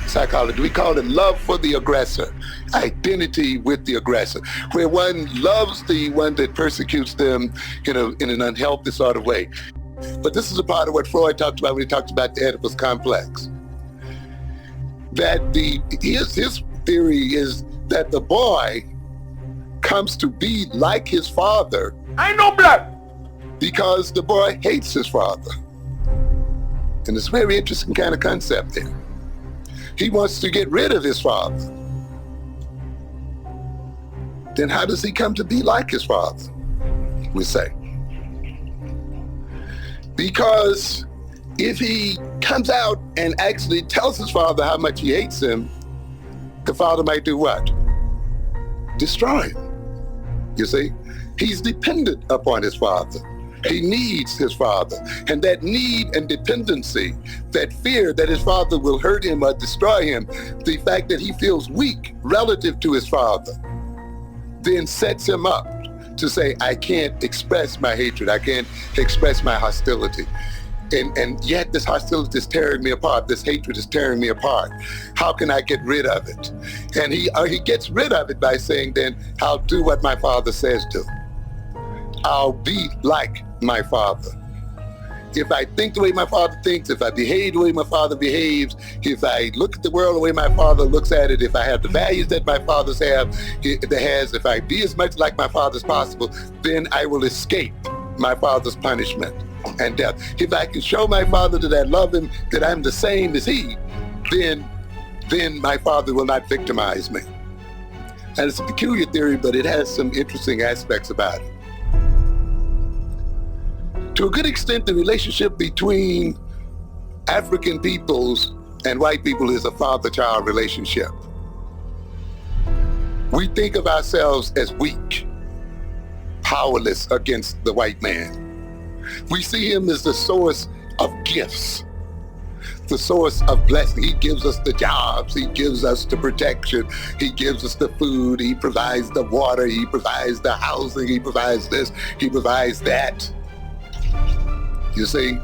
psychology. We call it love for the aggressor, identity with the aggressor, where one loves the one that persecutes them in an unhealthy sort of way. But this is a part of what Freud talked about when he talked about the Oedipus complex. That his theory is that the boy comes to be like his father. I know black. Because the boy hates his father. And it's a very interesting kind of concept there. He wants to get rid of his father. Then how does he come to be like his father, we say? Because if he comes out and actually tells his father how much he hates him, the father might do what? Destroy him. You see? He's dependent upon his father. He needs his father. And that need and dependency, that fear that his father will hurt him or destroy him, the fact that he feels weak relative to his father, then sets him up to say, I can't express my hatred. I can't express my hostility. And yet this hostility is tearing me apart. This hatred is tearing me apart. How can I get rid of it? And he gets rid of it by saying, then I'll do what my father says do. I'll be like my father. If I think the way my father thinks, if I behave the way my father behaves, if I look at the world the way my father looks at it, if I have the values that my father has, if I be as much like my father as possible, then I will escape my father's punishment and death. If I can show my father that I love him, that I'm the same as he, then my father will not victimize me. And it's a peculiar theory, but it has some interesting aspects about it. To a good extent, the relationship between African peoples and white people is a father-child relationship. We think of ourselves as weak, powerless against the white man. We see him as the source of gifts, the source of blessing. He gives us the jobs, he gives us the protection, he gives us the food, he provides the water, he provides the housing, he provides this, he provides that. You see?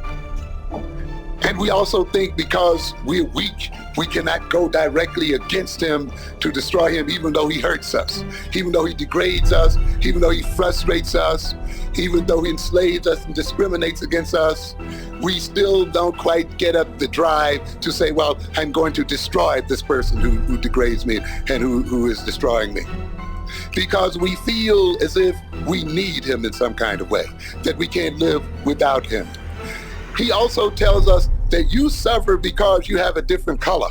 And we also think because we're weak, we cannot go directly against him to destroy him, even though he hurts us, even though he degrades us, even though he frustrates us, even though he enslaves us and discriminates against us. We still don't quite get up the drive to say, well, I'm going to destroy this person who degrades me and who is destroying me. Because we feel as if we need him in some kind of way, that we can't live without him. He also tells us that you suffer because you have a different color.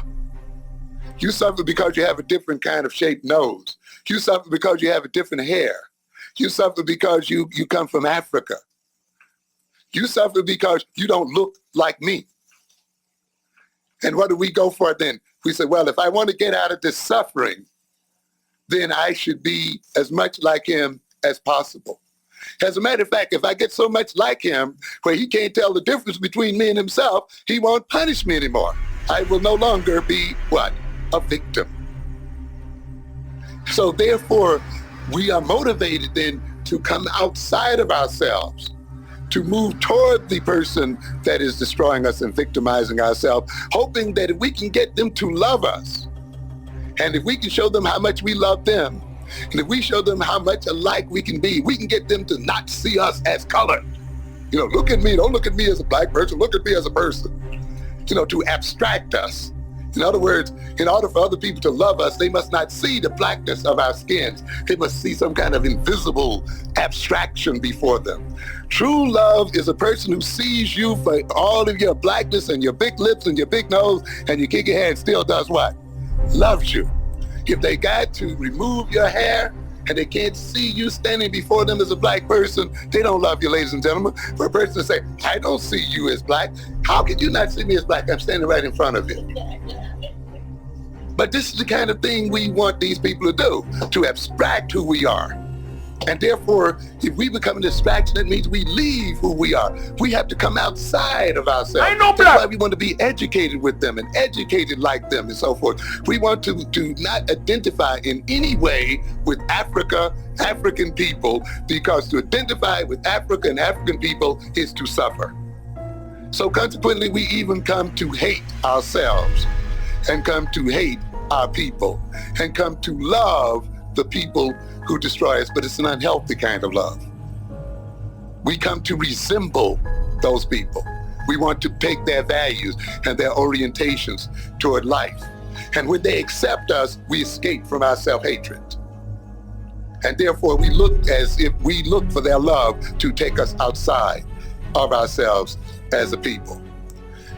You suffer because you have a different kind of shaped nose. You suffer because you have a different hair. You suffer because you come from Africa. You suffer because you don't look like me. And what do we go for then? We say, well, if I want to get out of this suffering, then I should be as much like him as possible. As a matter of fact, if I get so much like him where he can't tell the difference between me and himself, he won't punish me anymore. I will no longer be, what? A victim. So therefore, we are motivated then to come outside of ourselves, to move toward the person that is destroying us and victimizing ourselves, hoping that if we can get them to love us, and if we can show them how much we love them, and if we show them how much alike we can be, we can get them to not see us as colored. Look at me, don't look at me as a black person, look at me as a person. To abstract us. In other words, in order for other people to love us, they must not see the blackness of our skins. They must see some kind of invisible abstraction before them. True love is a person who sees you for all of your blackness and your big lips and your big nose and your kinky hair and still does what? Loves you. If they got to remove your hair and they can't see you standing before them as a black person, they don't love you, ladies and gentlemen. For a person to say, I don't see you as black. How could you not see me as black? I'm standing right in front of you. But this is the kind of thing we want these people to do, to abstract who we are. And therefore, if we become an abstraction, that means we leave who we are. We have to come outside of ourselves. I know, That's why we want to be educated with them and educated like them and so forth. We want to not identify in any way with Africa, African people, because to identify with Africa and African people is to suffer. So consequently, we even come to hate ourselves. and come to hate our people and come to love the people who destroy us, but it's an unhealthy kind of love. We come to resemble those people. We want to take their values and their orientations toward life. And when they accept us, we escape from our self-hatred. And therefore, we look as if we look for their love to take us outside of ourselves as a people.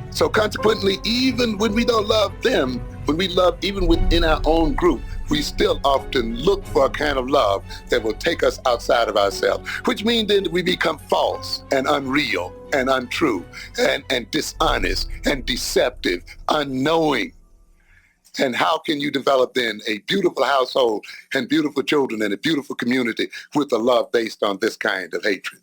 So consequently, even when we don't love them, when we love even within our own group, we still often look for a kind of love that will take us outside of ourselves, which means then we become false and unreal and untrue and dishonest and deceptive, unknowing. And how can you develop then a beautiful household and beautiful children and a beautiful community with a love based on this kind of hatred?